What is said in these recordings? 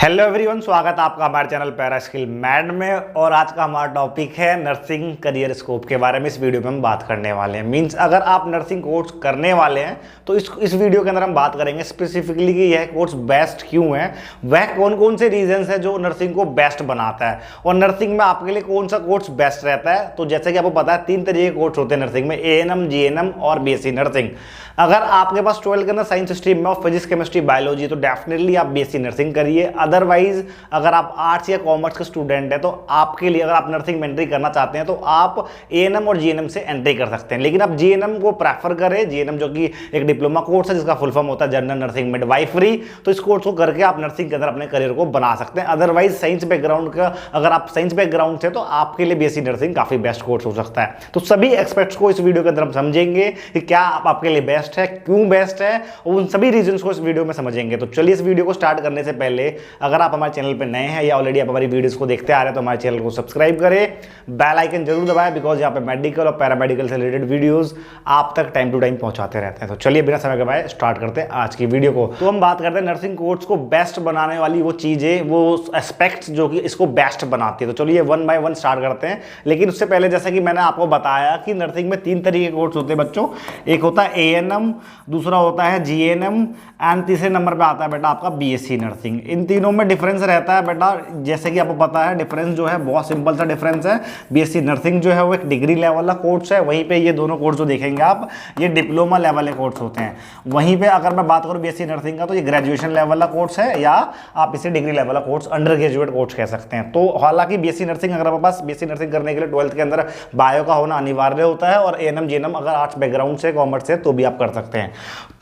Hello everyone, स्वागत है आपका हमारे चैनल पैरा स्किल मैड में। और आज का हमारा टॉपिक है नर्सिंग करियर स्कोप के बारे में। इस वीडियो में हम बात करने वाले हैं। मींस अगर आप नर्सिंग कोर्स करने वाले हैं तो इस वीडियो के अंदर हम बात करेंगे स्पेसिफिकली कि यह कोर्स बेस्ट क्यों है, वह कौन कौन से रीजंस है जो नर्सिंग को बेस्ट बनाता है और नर्सिंग में आपके लिए कौन सा कोर्स बेस्ट रहता है। तो जैसे कि आपको पता है 3 तरीके के कोर्स होते हैं नर्सिंग में, एएनएम, जीएनएम और बीएससी नर्सिंग। अगर आपके पास 12 के अंदर साइंस स्ट्रीम में और फिजिक्स, केमिस्ट्री, बायोलॉजी तो डेफिनेटली आप बीएससी नर्सिंग करिए। अदरवाइज अगर आप आर्ट्स या कॉमर्स के स्टूडेंट हैं तो आपके लिए, अगर आप नर्सिंग में एंट्री करना चाहते हैं तो आप एएनएम और जीएनएम से एंट्री कर सकते हैं। लेकिन आप जीएनएम को प्रेफर करें। जीएनएम जो कि एक डिप्लोमा कोर्स है जिसका फुल फॉर्म होता है जनरल नर्सिंग मिडवाइफरी। तो इस कोर्स को करके आप नर्सिंग के अंदर अपने करियर को बना सकते हैं। अदरवाइज साइंस बैकग्राउंड का, अगर आप साइंस बैकग्राउंड से तो आपके लिए बीएससी नर्सिंग काफी बेस्ट कोर्स हो सकता है। तो सभी एक्सपेक्ट्स को इस वीडियो के अंदर हम समझेंगे कि क्या आपके लिए बेस्ट है, क्यों बेस्ट है, और उन सभी रीजंस को इस वीडियो में समझेंगे। तो चलिए इस वीडियो को स्टार्ट करने से पहले अगर आप हमारे चैनल पे नए हैं या ऑलरेडी आप हमारी वीडियोस को देखते आ रहे हैं तो हमारे चैनल को सब्सक्राइब करें, बेल आइकन जरूर दबाएं, बिकॉज यहाँ पे मेडिकल और पैरामेडिकल से रिलेटेड वीडियोस आप तक टाइम टू टाइम पहुंचाते रहते हैं। तो चलिए बिना समय गवाए स्टार्ट करते हैं आज की वीडियो को। तो हम बात करते हैं नर्सिंग कोर्स को बेस्ट बनाने वाली वो चीजें, वो एस्पेक्ट्स जो कि इसको बेस्ट बनाती है। तो चलिए वन बाय वन स्टार्ट करते हैं। लेकिन उससे पहले जैसा कि मैंने आपको बताया कि नर्सिंग में 3 तरीके के कोर्स होते हैं बच्चों। एक होता है एएनएम, दूसरा होता है जीएनएम एंड तीसरे नंबर पे आता है बेटा आपका बीएससी नर्सिंग। इन तीनों में डिफरेंस रहता है बेटा, जैसे कि आपको पता है डिफरेंस जो है बहुत सिंपल सा डिफरेंस है। बीएससी नर्सिंग जो है वो एक डिग्री लेवल का कोर्स है, वहीं पे ये दोनों कोर्स जो देखेंगे आप ये डिप्लोमा लेवल के कोर्स होते हैं। वहीं पे अगर मैं बात करूं बीएससी नर्सिंग का तो ये ग्रेजुएशन लेवल का कोर्स है, या आप इसे डिग्री लेवल का कोर्स, अंडर ग्रेजुएट कोर्स कह सकते हैं। तो हालांकि बीएससी नर्सिंग, अगर आपके पास बीएससी नर्सिंग करने के लिए 12th के अंदर बायो का होना अनिवार्य होता है, और एएनएम जीएनएम अगर आर्ट्स बैकग्राउंड से, कॉमर्स से, तो भी आप कर सकते हैं।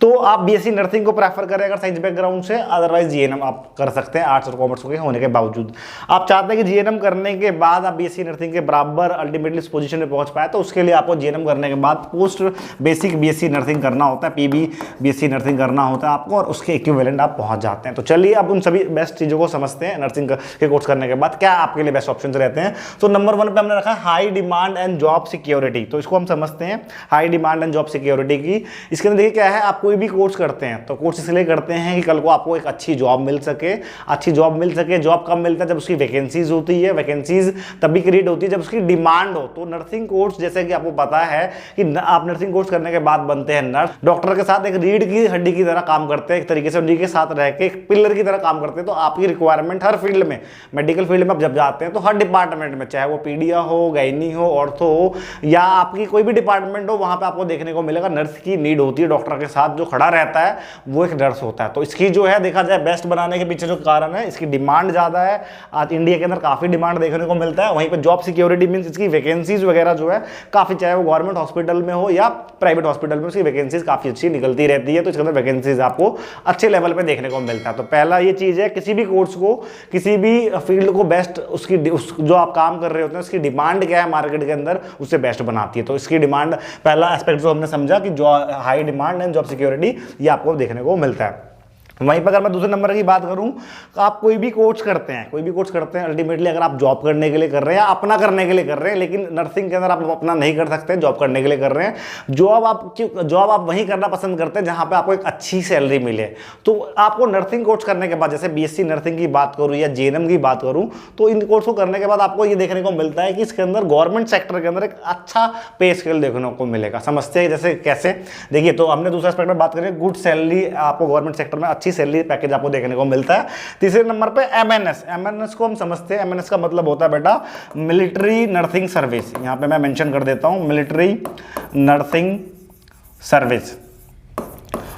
तो आप बीएससी नर्सिंग को प्रेफर करें अगर साइंस बैकग्राउंड से, अदरवाइज जीएनएम आप कर सकते हैं आर्ट्स और कॉमर्स के होने के बावजूद। आप चाहते हैं कि जीएनएम करने के बाद आप बीएससी नर्सिंग के बराबर अल्टीमेटली इस पोजीशन में पहुंच पाए, तो उसके लिए आपको जीएनएम करने के बाद पोस्ट बेसिक बीएससी नर्सिंग करना होता है, पीबी बीएससी नर्सिंग करना होता है आपको, और उसके इक्विवेलेंट आप पहुंच जाते हैं। तो चलिए अब उन सभी बेस्ट चीजों को समझते हैं। नर्सिंग के कोर्स करने के बाद क्या आपके लिए बेस्ट ऑप्शन रहते हैं। तो नंबर 1 पे हमने रखा है high demand and job security. तो इसको हम समझते हैं high demand and job security की। इसके अंदर देखिए क्या है, आप कोई भी कोर्स करते हैं तो कोर्स इसलिए करते हैं कि कल को आपको एक अच्छी जॉब मिल सके। अच्छी जॉब मिल सके, जॉब कब मिलता है, जब उसकी वैकेंसीज होती है। वैकेंसीज तभी क्रिएट होती है जब उसकी डिमांड हो। तो नर्सिंग कोर्स, जैसे कि आपको पता है कि आप नर्सिंग कोर्स करने के बाद बनते हैं नर्स, डॉक्टर के साथ एक रीढ़ की हड्डी की तरह काम करते हैं, एक तरीके से उन्हीं के साथ रह के एक पिलर की तरह काम करते हैं। तो आपकी रिक्वायरमेंट हर फील्ड में, मेडिकल फील्ड में आप जब जाते हैं तो हर डिपार्टमेंट में, चाहे वो पीडिया हो, गायनी हो, ऑर्थो हो, या आपकी कोई भी डिपार्टमेंट हो, वहां पे आपको देखने को मिलेगा नर्स की नीड होती है। डॉक्टर के साथ जो खड़ा रहता है वो एक नर्स होता है। तो इसकी जो है देखा जाए बेस्ट बनाने के पीछे जो कारण है, इसकी डिमांड ज्यादा है। आज इंडिया के अंदर काफी डिमांड देखने को मिलता है। वहीं पे जॉब सिक्योरिटी मींस इसकी वैकेंसीज वगैरह जो है काफी, चाहे वो गवर्नमेंट हॉस्पिटल में हो या प्राइवेट हॉस्पिटल में, उसकी वैकेंसीज काफी अच्छी निकलती रहती है। तो इसके अंदर वैकेंसीज आपको अच्छे लेवल पे देखने को मिलता है। तो पहला ये चीज है, किसी भी कोर्स को, किसी भी फील्ड को बेस्ट, उसकी जो आप काम कर रहे होते हैं उसकी डिमांड क्या है मार्केट के अंदर, उससे बेस्ट बनाती है। तो इसकी डिमांड, पहला एस्पेक्ट जो हमने समझा कि जो high demand and job security, ये आपको देखने को मिलता है। वहीं पर अगर मैं दूसरे नंबर की बात करूं तो आप कोई भी कोर्स करते हैं, अल्टीमेटली अगर आप जॉब करने के लिए कर रहे हैं या अपना करने के लिए कर रहे हैं, लेकिन नर्सिंग के अंदर आप अपना नहीं कर सकते, जॉब करने के लिए कर रहे हैं। जॉब आप वहीं करना पसंद करते हैं जहां पे आपको एक अच्छी सैलरी मिले। तो आपको नर्सिंग कोर्स करने के बाद, जैसे बीएससी नर्सिंग की बात करूँ या जीएनएम की बात करूँ, तो इन कोर्स को करने के बाद आपको ये देखने को मिलता है कि इसके अंदर गवर्नमेंट सेक्टर के अंदर एक अच्छा पे स्केल देखने को मिलेगा। समझते हैं जैसे कैसे, देखिए तो हमने दूसरे एस्पेक्ट में बात करें, गुड सैलरी आपको गवर्नमेंट सेक्टर में, अच्छी सैलरी पैकेज आपको देखने को मिलता है। तीसरे नंबर पे एमएनएस को हम समझते हैं। एमएनएस का मतलब होता है बेटा मिलिट्री नर्सिंग सर्विस। यहां पे मैं मेंशन कर देता हूं, मिलिट्री नर्सिंग सर्विस।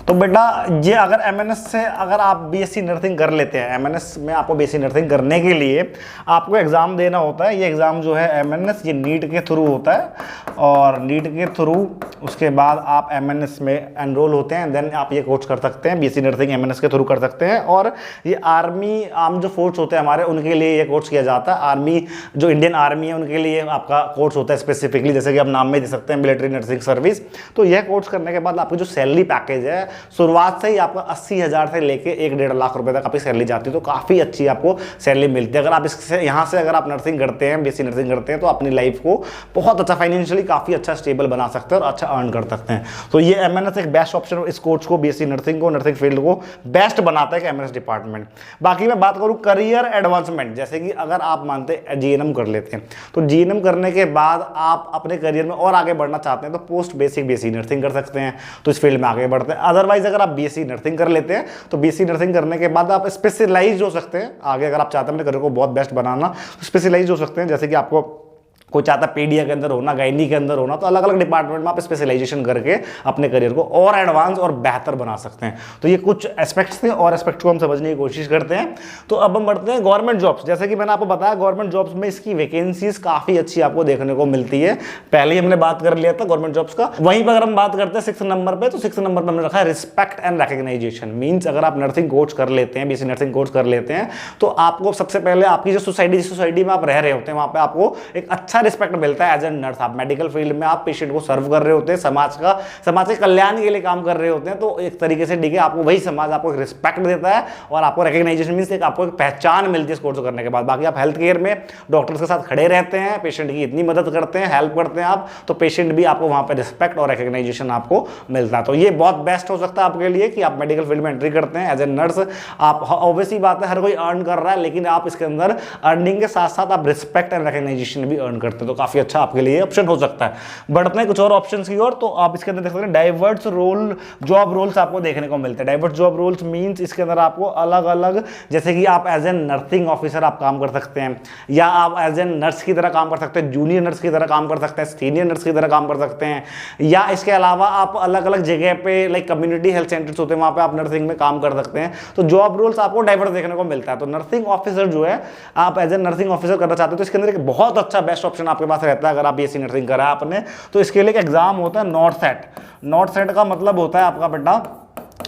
तो बेटा ये अगर एमएनएस से अगर आप बीएससी नर्सिंग कर लेते हैं, एमएनएस में आपको बीएससी नर्सिंग करने के लिए आपको एग्जाम देना होता है। ये एग्जाम जो है एमएनएस, ये नीट के थ्रू होता है, और नीट के थ्रू उसके बाद आप एमएनएस में एनरोल होते हैं। देन आप ये कोर्स कर सकते हैं, बीएससी नर्सिंग एमएनएस के थ्रू कर सकते हैं। और ये आर्म जो फोर्स होते हैं हमारे, उनके लिए ये कोर्स किया जाता है। आर्मी, जो इंडियन आर्मी है, उनके लिए आपका कोर्स होता है स्पेसिफिकली, जैसे कि आप नाम में दे सकते हैं मिलिट्री नर्सिंग सर्विस। तो यह कोर्स करने के बाद आपकी जो सैलरी पैकेज है शुरुआत से ही आपका 80,000 से लेके 1-1.5 लाख रुपए तक आपकी सैलरी जाती है, तो काफ़ी अच्छी आपको सैलरी मिलती है। अगर आप इससे यहाँ से अगर आप नर्सिंग करते हैं, बीएससी नर्सिंग करते हैं, तो अपनी लाइफ को बहुत अच्छा फाइनेंशियली काफ़ी अच्छा स्टेबल बना सकते हैं और अच्छा अर्न कर सकते हैं। तो ये एमएनएस एक बेस्ट ऑप्शन इस कोर्स को, बीएससी नर्सिंग को, नर्सिंग फील्ड को बेस्ट बनाता है एमएनएस डिपार्टमेंट। बाकी मैं बात करूँ करियर एडवांसमेंट, जैसे कि अगर आप मानते हैं जीएनएम कर लेते हैं, तो जीएनएम करने के बाद आप अपने करियर में और आगे बढ़ना चाहते हैं तो पोस्ट बेसिक बीएससी नर्सिंग कर सकते हैं, तो इस फील्ड में आगे बढ़ते हैं। अदरवाइज अगर आप बीएससी नर्सिंग कर लेते हैं तो बीएससी नर्सिंग करने के बाद आप स्पेशलाइज हो सकते हैं आगे। अगर आप चाहते हैं अपने करियर को बहुत बेस्ट बनाना तो स्पेशलाइज हो सकते हैं, जैसे कि आपको कोई चाहता है पीडिया के अंदर होना, गायनी के अंदर होना, तो अलग अलग डिपार्टमेंट में आप स्पेशलाइजेशन करके अपने करियर को और एडवांस और बेहतर बना सकते हैं। तो ये कुछ एस्पेक्ट्स थे और एस्पेक्ट्स को हम समझने की कोशिश करते हैं। तो अब हम बढ़ते हैं गवर्नमेंट जॉब्स। जैसे कि मैंने आपको बताया गवर्नमेंट जॉब्स में इसकी वैकेंसीज काफ़ी अच्छी आपको देखने को मिलती है। पहले ही हमने बात कर लिया था गवर्नमेंट जॉब्स का। वहीं पर अगर हम बात करते हैं 6 नंबर पर, तो 6 नंबर पर हमने रखा है रिस्पेक्ट एंड रिकग्नाइजेशन। मीन्स अगर आप नर्सिंग कोर्स कर लेते हैं, बीएससी नर्सिंग कोर्स कर लेते हैं, तो आपको सबसे पहले आपकी जो सोसाइटी में आप रह रहे होते हैं वहाँ पर आपको एक अच्छा रिस्पेक्ट मिलता है। एज ए नर्स आप मेडिकल फील्ड में आप पेशेंट को सर्व कर रहे होते हैं, समाज के कल्याण के लिए काम कर रहे होते हैं, तो एक तरीके से देखिए आपको वही समाज आपको एक रिस्पेक्ट देता है और आपको रिकग्नाइजेशन मींस एक आपको एक पहचान मिलती है इस कोर्स करने के बाद। बाकी आप हेल्थ केयर में डॉक्टर्स के साथ खड़े रहते हैं, पेशेंट की इतनी मदद करते हैं, हेल्प करते हैं आप, तो पेशेंट भी आपको वहां पर रिस्पेक्ट और रिकग्नाइजेशन आपको मिलता है। तो ये बहुत बेस्ट हो सकता है आपके लिए कि आप मेडिकल फील्ड में एंट्री करते हैं एज ए नर्स। आप ऑब्वियसली बात है हर कोई अर्न कर रहा है, लेकिन आप इसके अंदर अर्निंग के साथ साथ आप रिस्पेक्ट एंड रिकग्नाइजेशन भी अर्न करते हैं, तो काफी अच्छा आपके लिए ऑप्शन हो सकता है। बढ़ते हैं कुछ और ऑप्शंस की ओर, तो आप इसके अंदर देख सकते हैं डाइवर्स रोल जॉब रोल्स आपको देखने को मिलते हैं। डाइवर्स जॉब रोल्स मींस इसके अंदर आपको अलग अलग, जैसे कि आप एज ए नर्सिंग ऑफिसर आप काम कर सकते हैं, या आप एज ए नर्स की तरह काम कर सकते हैं, जूनियर नर्स की तरह काम कर सकते हैं, सीनियर नर्स की तरह काम कर सकते हैं, या इसके अलावा आप अलग अलग जगह पे लाइक कम्युनिटी हेल्थ सेंटर्स होते हैं वहां पे आप नर्सिंग में काम कर सकते हैं। तो जॉब रोल्स आपको डाइवर्स देखने को मिलता है। तो नर्सिंग ऑफिसर जो है, आप एज ए नर्सिंग ऑफिसर करना चाहते हो तो इसके अंदर एक बहुत अच्छा बेस्ट ऑप्शन आपके पास रहता है। अगर आप बीएससी नर्सिंग करा है आपने, तो इसके लिए एक एग्जाम होता है नॉर्सेट। नॉर्सेट का मतलब होता है आपका बेटा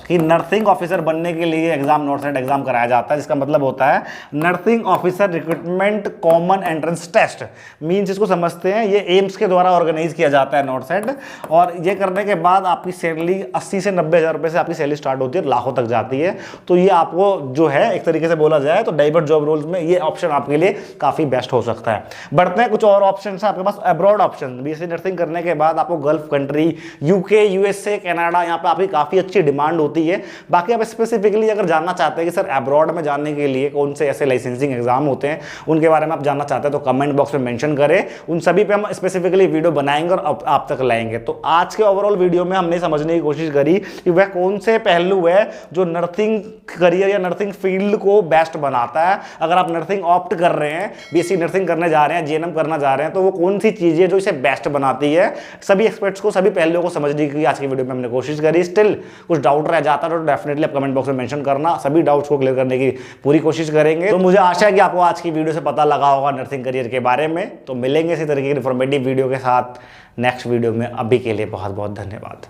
कि नर्सिंग ऑफिसर बनने के लिए एग्जाम नॉर्सेट एग्जाम कराया जाता है, जिसका मतलब होता है nursing officer recruitment common entrance test. Means इसको समझते हैं, ये एम्स के द्वारा ऑर्गेनाइज किया जाता है नॉर्सेट, और ये करने के बाद आपकी सैलरी 80 से 90 हज़ार रुपये से आपकी सैलरी स्टार्ट होती है, लाखों तक जाती है। तो ये आपको जो है एक तरीके से बोला जाए तो डाइवर्स जॉब रोल्स में ये ऑप्शन आपके लिए काफी बेस्ट हो सकता है। बढ़ते हैं कुछ और ऑप्शन है आपके पास। अब्रॉड ऑप्शन, बीएससी नर्सिंग करने के बाद आपको gulf country, UK, USA, Canada, यहाँ पे आपकी काफी अच्छी डिमांड होती है। बाकी आप स्पेसिफिकली अगर जानना चाहते हैं कि सर अब्रॉड में जाने के लिए कौन से ऐसे लाइसेंसिंग एग्जाम होते हैं, उनके बारे में आप जानना चाहते हैं तो कमेंट बॉक्स में मेंशन करें, उन सभी पे हम स्पेसिफिकली वीडियो बनाएंगे और आप तक लाएंगे। तो आज के ओवरऑल वीडियो में हमने समझने की कोशिश करी कि वह कौन से पहलू है जो नर्सिंग करियर या नर्सिंग फील्ड को बेस्ट बनाता है। अगर आप नर्सिंग ऑप्ट कर रहे हैं, बीएससी नर्सिंग करने जा रहे हैं, जीएनएम करना जा रहे हैं, तो वो कौन सी चीजें जो इसे बेस्ट बनाती है। सभी एक्सपर्ट्स को, सभी पहलुओं को समझने की आज की वीडियो में हमने कोशिश करी। स्टिल कुछ डाउट रह जाता तो डेफिनेटली आप कमेंट बॉक्स में मेंशन करना, सभी डाउट्स को क्लियर करने की पूरी कोशिश करेंगे। तो मुझे आशा है कि आपको आज की वीडियो से पता लगा होगा नर्सिंग करियर के बारे में। तो मिलेंगे इसी तरीके की इन्फॉर्मेटिव वीडियो के साथ नेक्स्ट वीडियो में। अभी के लिए बहुत बहुत धन्यवाद।